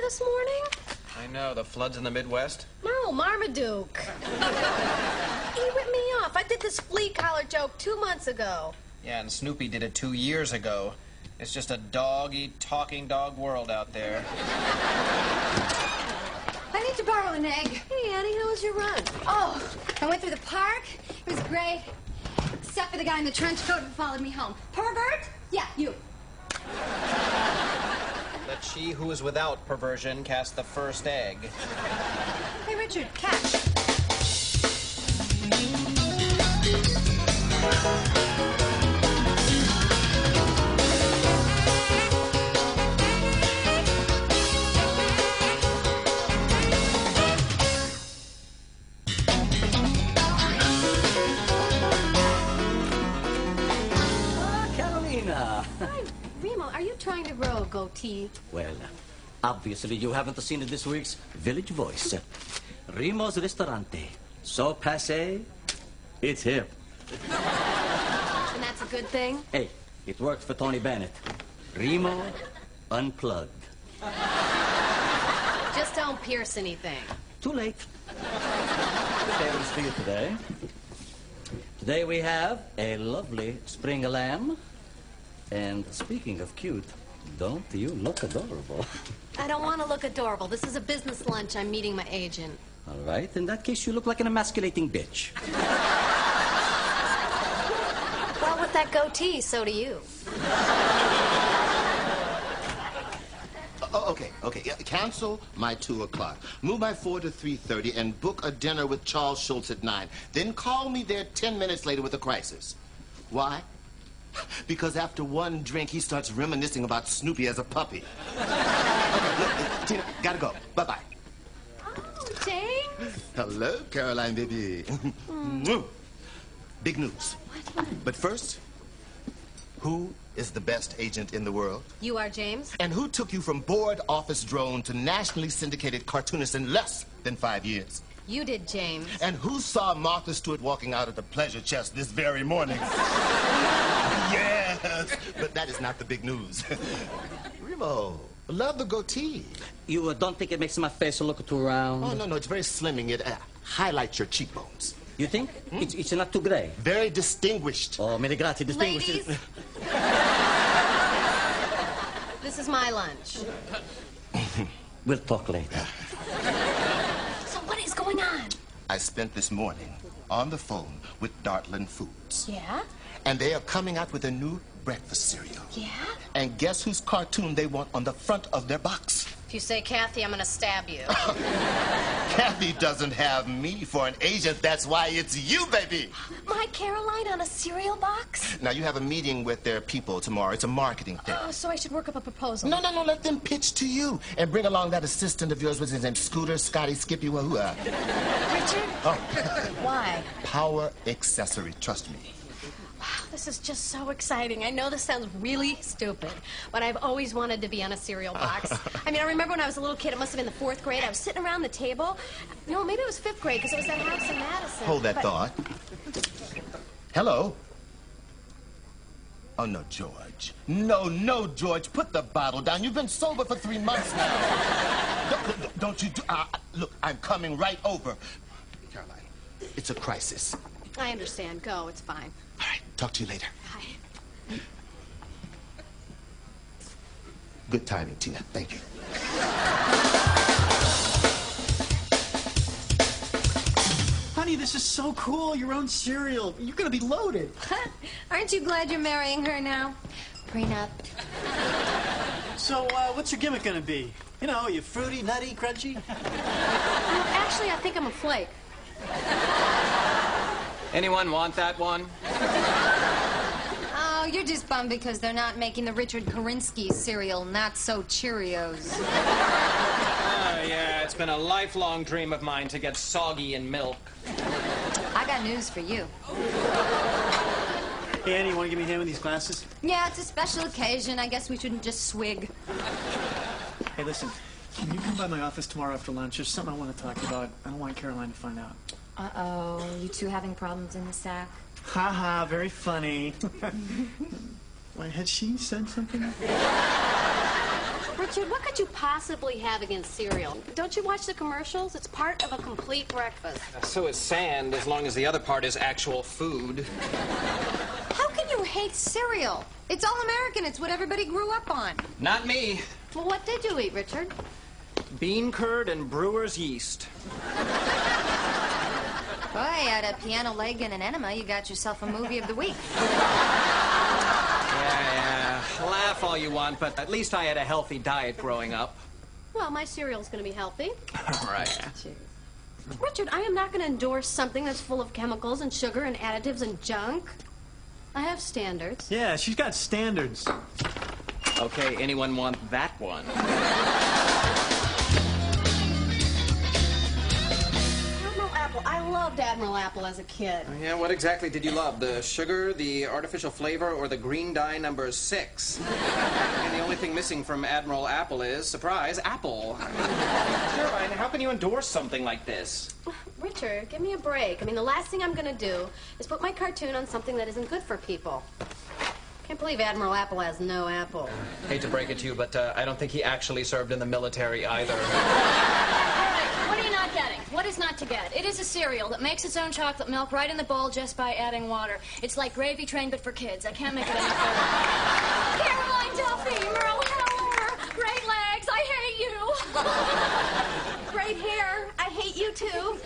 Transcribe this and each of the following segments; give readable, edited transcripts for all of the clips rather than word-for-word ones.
this morning? I know, the floods in the Midwest. No, Marmaduke. He ripped me off. I did this flea collar joke 2 months ago. Yeah, and Snoopy did it 2 years ago. It's just a dog-eat-talking dog world out there. I need to borrow an egg. Hey, Annie, how was your run? Oh, I went through the park. It was great. Except for the guy in the trench coat who followed me home. Pervert? Yeah, you. Let she who is without perversion cast the first egg. Hey, Richard, catch. Hi, Remo, are you trying to grow a goatee? Well, obviously you haven't seen this week's Village Voice. Remo's Ristorante. So passé, it's hip. And that's a good thing? Hey, it worked for Tony Bennett. Remo unplugged. Just don't pierce anything. Too late. Favors for you today. Today we have a lovely spring lamb. And speaking of cute, don't you look adorable? I don't want to look adorable. This is a business lunch. I'm meeting my agent. All right, in that case, you look like an emasculating bitch. Well, with that goatee, so do you. Okay. Cancel my 2 o'clock. Move my 4 to 3:30 and book a dinner with Charles Schultz at 9. Then call me there 10 minutes later with a crisis. Why? Because after one drink, he starts reminiscing about Snoopy as a puppy. Okay, look, Tina, gotta go. Bye-bye. Oh, James. Hello, Caroline, baby. Big news. What? But first, who is the best agent in the world? You are James? And who took you from board office drone to nationally syndicated cartoonist in less than 5 years? You did, James. And who saw Martha Stewart walking out of the pleasure chest this very morning? Yes, but that is not the big news. Remo, love the goatee. You don't think it makes my face look too round? Oh, no, it's very slimming. It highlights your cheekbones. You think? It's not too gray? Very distinguished. Oh, many grazie, distinguished. Ladies. This is my lunch. We'll talk later. So what is going on? I spent this morning on the phone with Dartland Foods. Yeah? And they are coming out with a new breakfast cereal. Yeah? And guess whose cartoon they want on the front of their box? If you say Kathy, I'm gonna stab you. Kathy doesn't have me for an agent. That's why it's you, baby. My Caroline on a cereal box? Now, you have a meeting with their people tomorrow. It's a marketing thing. Oh, so I should work up a proposal. No. Let them pitch to you. And bring along that assistant of yours. What's his name? Scooter, Scotty, Skippy, wahoo. Richard? Oh. Why? Power accessory. Trust me. Wow, this is just so exciting. I know this sounds really stupid, but I've always wanted to be on a cereal box. I mean, I remember when I was a little kid, it must have been the 4th grade, I was sitting around the table. No, maybe it was 5th grade, because it was that house in Madison. Hold that thought. Hello? Oh, no, George. No, George. Put the bottle down. You've been sober for 3 months now. Don't you do... look, I'm coming right over. Caroline, it's a crisis. I understand. Go. It's fine. All right. Talk to you later. Bye. Good timing, Tina. Thank you. Honey, this is so cool. Your own cereal. You're going to be loaded. Aren't you glad you're marrying her now? Prenup. So, what's your gimmick going to be? You know, you fruity, nutty, crunchy? Actually, I think I'm a flake. Anyone want that one? Oh, you're just bummed because they're not making the Richard Korinsky cereal, Not So Cheerios. Oh, yeah, it's been a lifelong dream of mine to get soggy in milk. I got news for you. Hey, Annie, you want to give me a hand with these glasses? Yeah, it's a special occasion. I guess we shouldn't just swig. Hey, listen, can you come by my office tomorrow after lunch? There's something I want to talk about. I don't want Caroline to find out. Uh-oh, you two having problems in the sack? Ha, very funny. Why, had she said something? Richard, what could you possibly have against cereal? Don't you watch the commercials? It's part of a complete breakfast. So is sand, as long as the other part is actual food. How can you hate cereal? It's all American. It's what everybody grew up on. Not me. Well, what did you eat, Richard? Bean curd and brewer's yeast. Boy, out of piano leg and an enema, you got yourself a movie of the week. Yeah, laugh all you want, but at least I had a healthy diet growing up. Well, my cereal's going to be healthy. Right. Richard, I am not going to endorse something that's full of chemicals and sugar and additives and junk. I have standards. Yeah, she's got standards. Okay, anyone want that one? Admiral Apple. I loved Admiral Apple as a kid. Yeah, what exactly did you love? The sugar, the artificial flavor, or the green dye number 6? And the only thing missing from Admiral Apple is, surprise, apple. Caroline, how can you endorse something like this? Richard, give me a break. I mean, the last thing I'm going to do is put my cartoon on something that isn't good for people. Can't believe Admiral Apple has no apple. Hate to break it to you, but I don't think he actually served in the military either. All right, what are you not getting? What is not to get? It is a cereal that makes its own chocolate milk right in the bowl just by adding water. It's like Gravy Train, but for kids. I can't make it any better. Caroline Duffy, Merle Heller, great legs, I hate you. Great hair. I hate you, too.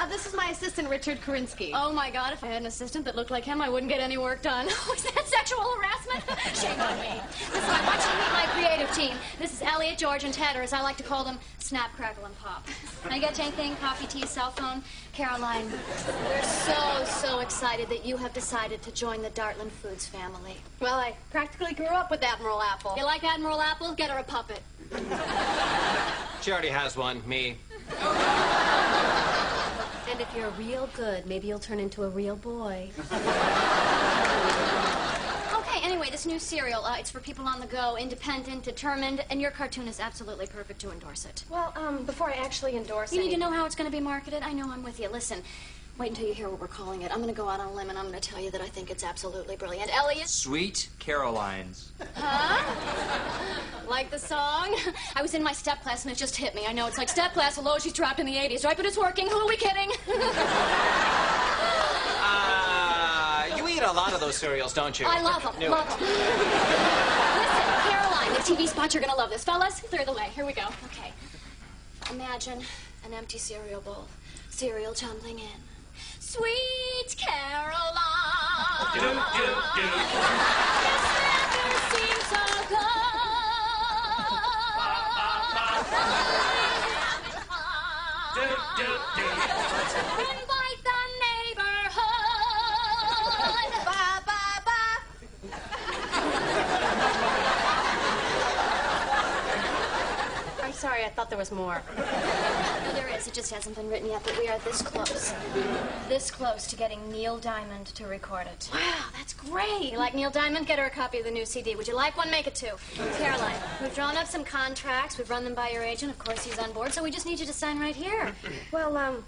This is my assistant, Richard Korinsky. Oh, my God, if I had an assistant that looked like him, I wouldn't get any work done. Is that sexual harassment? Shame on me. Listen, I want you to meet my creative team. This is Elliot, George, and Ted, or as I like to call them, Snap, Crackle, and Pop. Can I get you anything? Coffee, tea, cell phone? Caroline, we're so excited that you have decided to join the Dartland Foods family. Well, I practically grew up with Admiral Apple. You like Admiral Apple? Get her a puppet. She already has one, me. And if you're real good, maybe you'll turn into a real boy. Okay, anyway, this new cereal, it's for people on the go, independent, determined, and your cartoon is absolutely perfect to endorse it. Well, before I actually endorse You need to know how it's going to be marketed? I know, I'm with you. Listen, wait until you hear what we're calling it. I'm going to go out on a limb, and I'm going to tell you that I think it's absolutely brilliant. Elliot? Sweet Carolines. Huh? Like the song? I was in my step class, and it just hit me. I know, it's like step class, although she's dropped in the 80s, right? But it's working. Who are we kidding? You eat a lot of those cereals, don't you? I love them. Knew Love it. them. Listen, Caroline, the TV spot, you're going to love this. Fellas, clear the way. Here we go. Okay. Imagine an empty cereal bowl. Cereal tumbling in. Sweet Caroline. This never seemed so good. Invite the neighborhood. Ba, ba, ba. I'm sorry, I thought there was more. No, there is. It just hasn't been written yet, but we are this close to getting Neil Diamond to record it. Wow, that's great. You like Neil Diamond? Get her a copy of the new CD. Would you like one? Make it 2. Caroline, we've drawn up some contracts. We've run them by your agent. Of course, he's on board, so we just need you to sign right here. Well,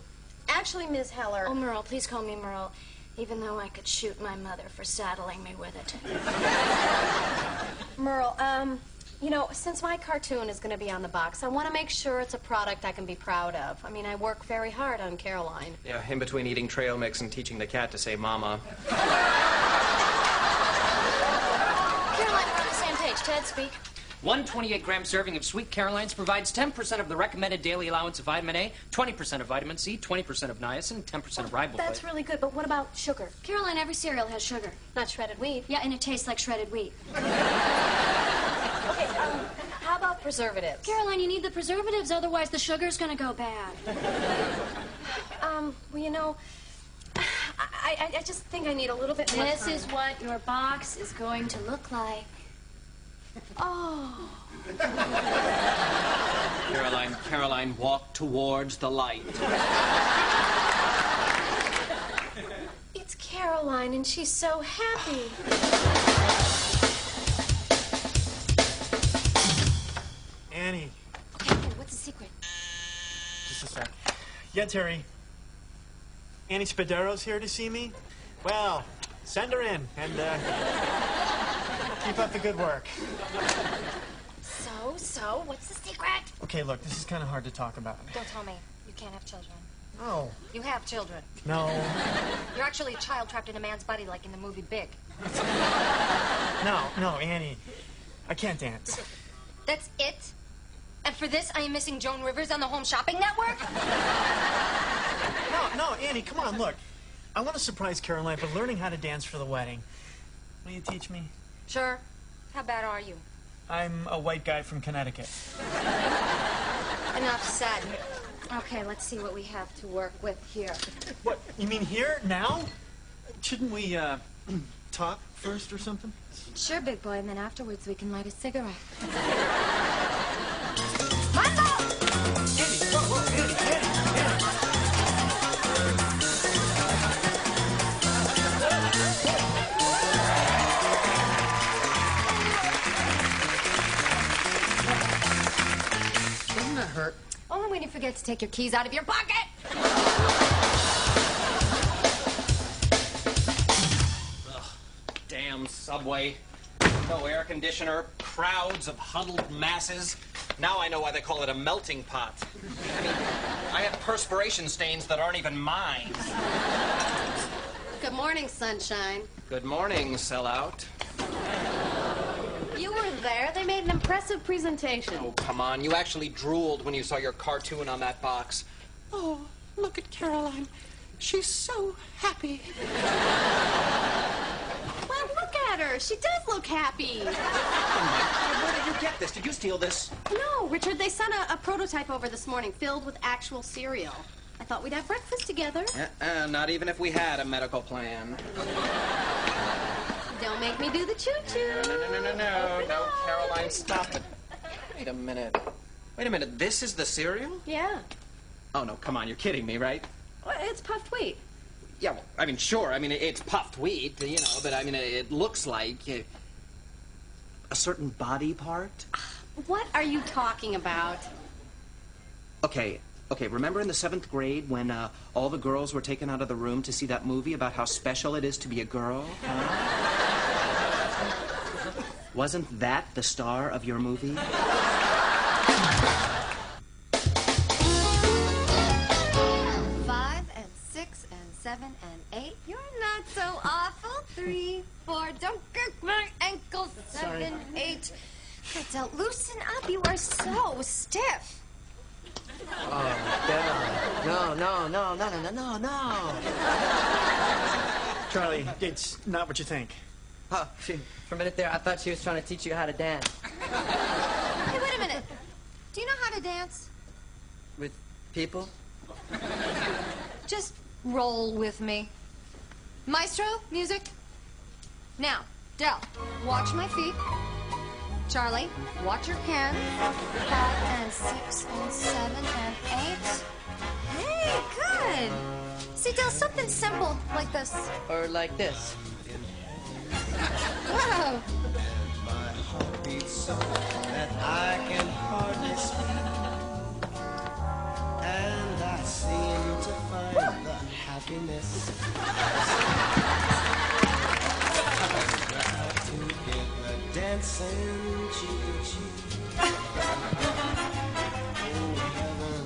actually, Ms. Heller. Oh, Merle, please call me Merle, even though I could shoot my mother for saddling me with it. Merle, you know, since my cartoon is going to be on the box, I want to make sure it's a product I can be proud of. I mean, I work very hard on Caroline. Yeah, in between eating trail mix and teaching the cat to say mama. Caroline, we're on the same page. Ted, speak. One 28-gram serving of Sweet Carolines provides 10% of the recommended daily allowance of vitamin A, 20% of vitamin C, 20% of niacin, 10% of riboflavin. That's really good, but what about sugar? Caroline, every cereal has sugar. Not shredded wheat. Yeah, and it tastes like shredded wheat. Okay, how about preservatives? Caroline, you need the preservatives, otherwise the sugar's gonna go bad. Well, you know, I just think I need a little bit more This time. is what your box is going to look like. Oh. Caroline, walk towards the light. It's Caroline, and she's so happy. Annie, Okay, what's the secret? just a sec. Yeah, Terry. Annie Spadero's here to see me? Well, send her in, and keep up the good work. So, So, what's the secret? Okay, look, this is kind of hard to talk about. Don't tell me. You can't have children. Oh. You have children. No. You're actually a child trapped in a man's body like in the movie Big. No, Annie. I can't dance. That's it? And for this, I am missing Joan Rivers on the Home Shopping Network? No, Annie, come on, look. I want to surprise Caroline by learning how to dance for the wedding. Will you teach me? Sure. How bad are you? I'm a white guy from Connecticut. Enough said. Okay, let's see what we have to work with here. What, you mean here, now? Shouldn't we, talk first or something? Sure, big boy, and then afterwards we can light a cigarette. Annie, whoa, Annie. Doesn't that hurt? Only when you forget to take your keys out of your pocket. Damn subway. No air conditioner, crowds of huddled masses. Now I know why they call it a melting pot. I mean, I have perspiration stains that aren't even mine. Good morning, sunshine. Good morning, sellout. You were there. They made an impressive presentation. Oh, come on. You actually drooled when you saw your cartoon on that box. Oh, look at Caroline. She's so happy. Well, look at her. She does look happy. Oh, my God. Where did you get this? Did you steal this? No, Richard, they sent a prototype over this morning filled with actual cereal. I thought we'd have breakfast together. Not even if we had a medical plan. Don't make me do the choo-choo. No, Caroline, stop it. Wait a minute. This is the cereal? Yeah. Oh, no, come on. You're kidding me, right? Well, it's puffed wheat. Yeah, well, I mean, sure. I mean, it's puffed wheat, you know, but I mean, it looks like a certain body part. What are you talking about? Okay, remember in the 7th grade when all the girls were taken out of the room to see that movie about how special it is to be a girl? Huh? Wasn't that the star of your movie? 5 and 6 and 7 and 8. You're not so awful. 3, 4. Don't kick my ankles. 7, 8. Adele, loosen up. You are so stiff. Oh, no. Charlie, it's not what you think. Oh, for a minute there, I thought she was trying to teach you how to dance. Hey, wait a minute. Do you know how to dance? With people? Just roll with me. Maestro, music. Now, Del, watch my feet. Charlie, watch your hands. 5 and 6 and 7 and 8. Hey, good. See, Del, something simple like this. Or like this. Whoa. My heart beats so that I can hardly speak, and I seem to find the happiness to get the dancing cheek to cheek. Oh heaven,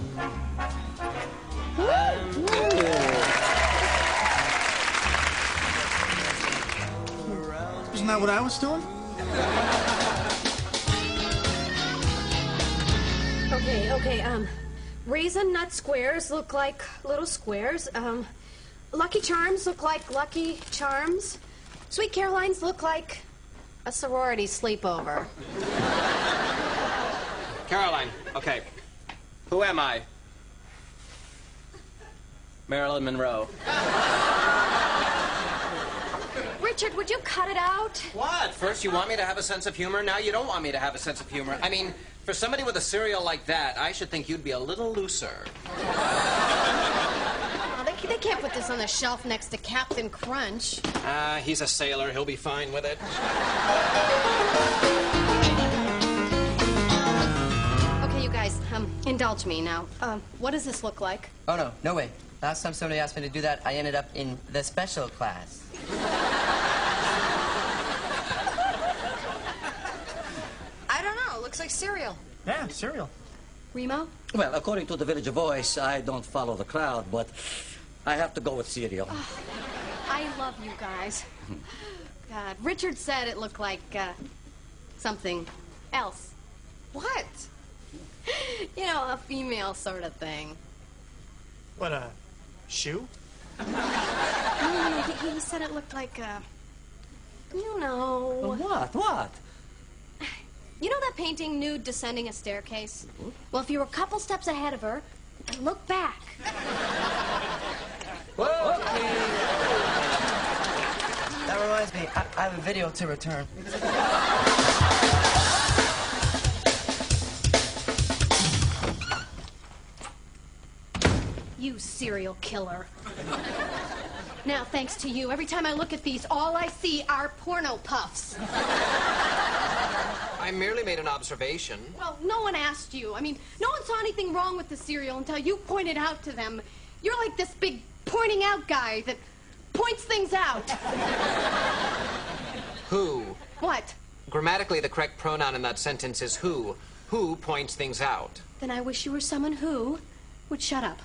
Isn't that what I was doing? Okay, raisin nut squares look like little squares. Lucky Charms look like Lucky Charms. Sweet Carolines look like a sorority sleepover. Caroline, okay. Who am I? Marilyn Monroe. Richard, would you cut it out? What? First you want me to have a sense of humor, now you don't want me to have a sense of humor. I mean, for somebody with a cereal like that, I should think you'd be a little looser. Oh, they can't put this on the shelf next to Captain Crunch. He's a sailor. He'll be fine with it. Okay, you guys, indulge me now. What does this look like? Oh, no way. Last time somebody asked me to do that, I ended up in the special class. I don't know. It looks like cereal. Yeah, cereal. Remo? Well, according to the Village Voice, I don't follow the crowd, but I have to go with cereal. I love you guys. God, Richard said it looked like, something else. What? You know, a female sort of thing. What, a shoe? No, he said it looked like, you know. What? You know that painting, Nude Descending a Staircase? Well, if you were a couple steps ahead of her and look back. That reminds me, I have a video to return. You serial killer. Now, thanks to you, every time I look at these, all I see are porno puffs. I merely made an observation. Well, no one asked you. I mean, no one saw anything wrong with the cereal until you pointed out to them. You're like this big pointing out guy that points things out. Who? What? Grammatically, the correct pronoun in that sentence is who. Who points things out. Then I wish you were someone who would shut up.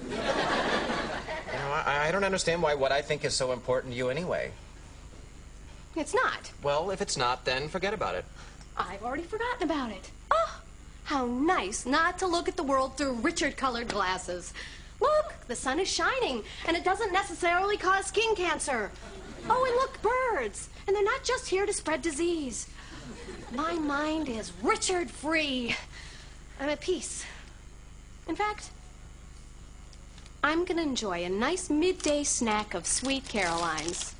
You know, I don't understand why what I think is so important to you anyway. It's not. Well, if it's not, then forget about it. I've already forgotten about it. Oh, how nice not to look at the world through Richard-colored glasses. Look, the sun is shining, and it doesn't necessarily cause skin cancer. Oh, and look, birds. And they're not just here to spread disease. My mind is Richard-free. I'm at peace. In fact, I'm gonna enjoy a nice midday snack of Sweet Carolines.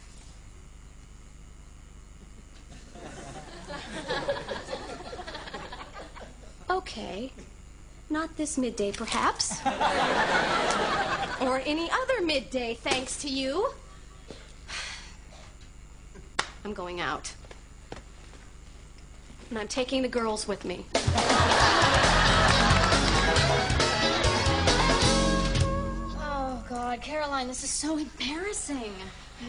Okay, not this midday, perhaps. Or any other midday, thanks to you. I'm going out. And I'm taking the girls with me. Oh, God, Caroline, this is so embarrassing.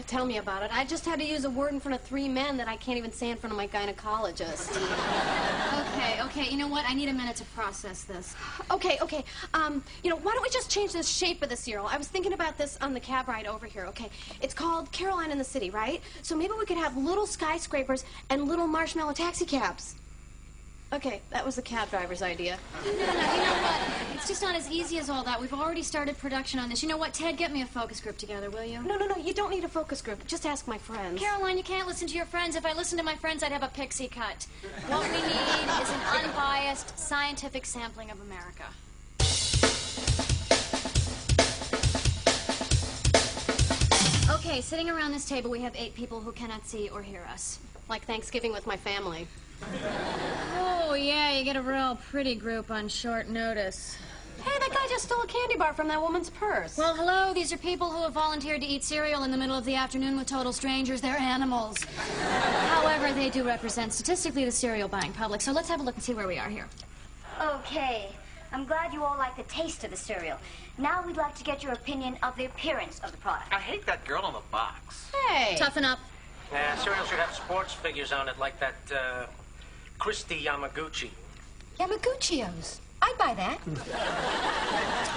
Tell me about it. I just had to use a word in front of 3 men that I can't even say in front of my gynecologist. Okay, you know what? I need a minute to process this. Okay. You know, why don't we just change the shape of the cereal? I was thinking about this on the cab ride over here, okay? It's called Caroline in the City, right? So maybe we could have little skyscrapers and little marshmallow taxi cabs. Okay, that was the cab driver's idea. No, you know what? It's just not as easy as all that. We've already started production on this. You know what, Ted, get me a focus group together, will you? No, you don't need a focus group. Just ask my friends. Caroline, you can't listen to your friends. If I listened to my friends, I'd have a pixie cut. What we need is an unbiased, scientific sampling of America. Okay, sitting around this table, we have 8 people who cannot see or hear us. Like Thanksgiving with my family. Oh, yeah, you get a real pretty group on short notice. Hey, that guy just stole a candy bar from that woman's purse. Well, hello, these are people who have volunteered to eat cereal in the middle of the afternoon with total strangers. They're animals. However, they do represent statistically the cereal buying public, so let's have a look and see where we are here. Okay. I'm glad you all like the taste of the cereal. Now we'd like to get your opinion of the appearance of the product. I hate that girl on the box. Hey. Toughen up. Yeah, cereal should have sports figures on it like that, Christy Yamaguchi. Yamaguchios. I'd buy that.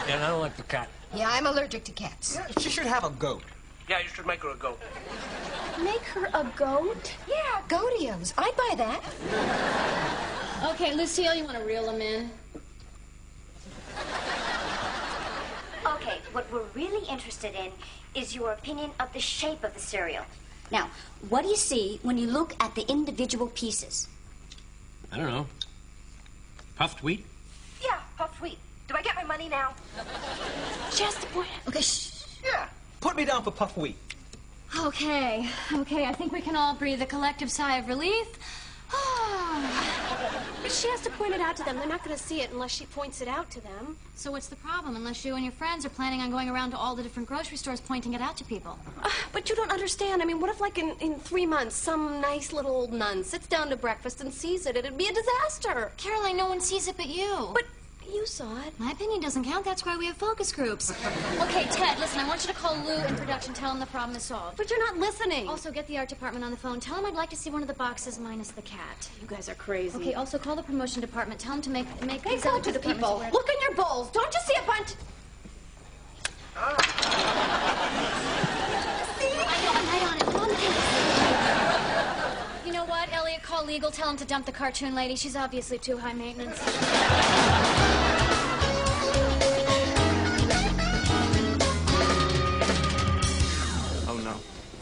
Yeah, I don't like the cat. Yeah, I'm allergic to cats. Yeah, she should have a goat. Yeah, you should make her a goat. Make her a goat? Yeah, goatios. I'd buy that. Okay, Lucille, you want to reel them in? Okay, what we're really interested in is your opinion of the shape of the cereal. Now, what do you see when you look at the individual pieces? I don't know. Puffed wheat? Yeah, puffed wheat. Do I get my money now? Just a point. Okay, shh. Yeah, put me down for puff wheat. Okay, I think we can all breathe a collective sigh of relief. But she has to point it out to them. They're not going to see it unless she points it out to them. So what's the problem? Unless you and your friends are planning on going around to all the different grocery stores pointing it out to people. But you don't understand. I mean, what if, like, in 3 months, some nice little old nun sits down to breakfast and sees it? It'd be a disaster. Caroline, no one sees it but you. But You saw it. My opinion doesn't count. That's why we have focus groups. Okay, Ted, listen, I want you to call Lou in production. Tell him the problem is solved. But you're not listening. Also, get the art department on the phone. Tell him I'd like to see one of the boxes minus the cat. You guys are crazy. Okay, also call the promotion department. Tell them to make Hey, these other two focus, departments people. aware. Look in your bowls. Don't you see a bunch? Right on it. You know what, Elliot? Call legal. Tell him to dump the cartoon lady. She's obviously too high maintenance. Oh, no.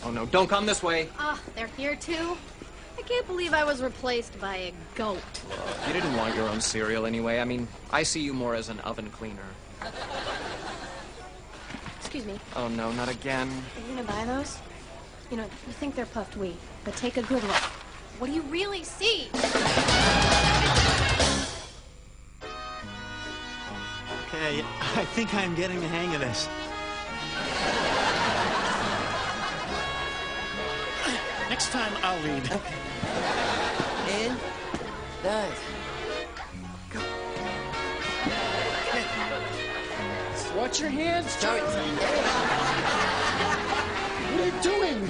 Oh, no. Don't come this way. Oh, they're here, too? I can't believe I was replaced by a goat. You didn't want your own cereal anyway. I mean, I see you more as an oven cleaner. Excuse me. Oh, no, not again. Are you gonna buy those? You know, you think they're puffed wheat, but take a good look. What do you really see? Okay, I think I'm getting the hang of this. Next time, I'll lead. Okay. In. Dive. Go. Watch your hands, Sorry. What are you doing?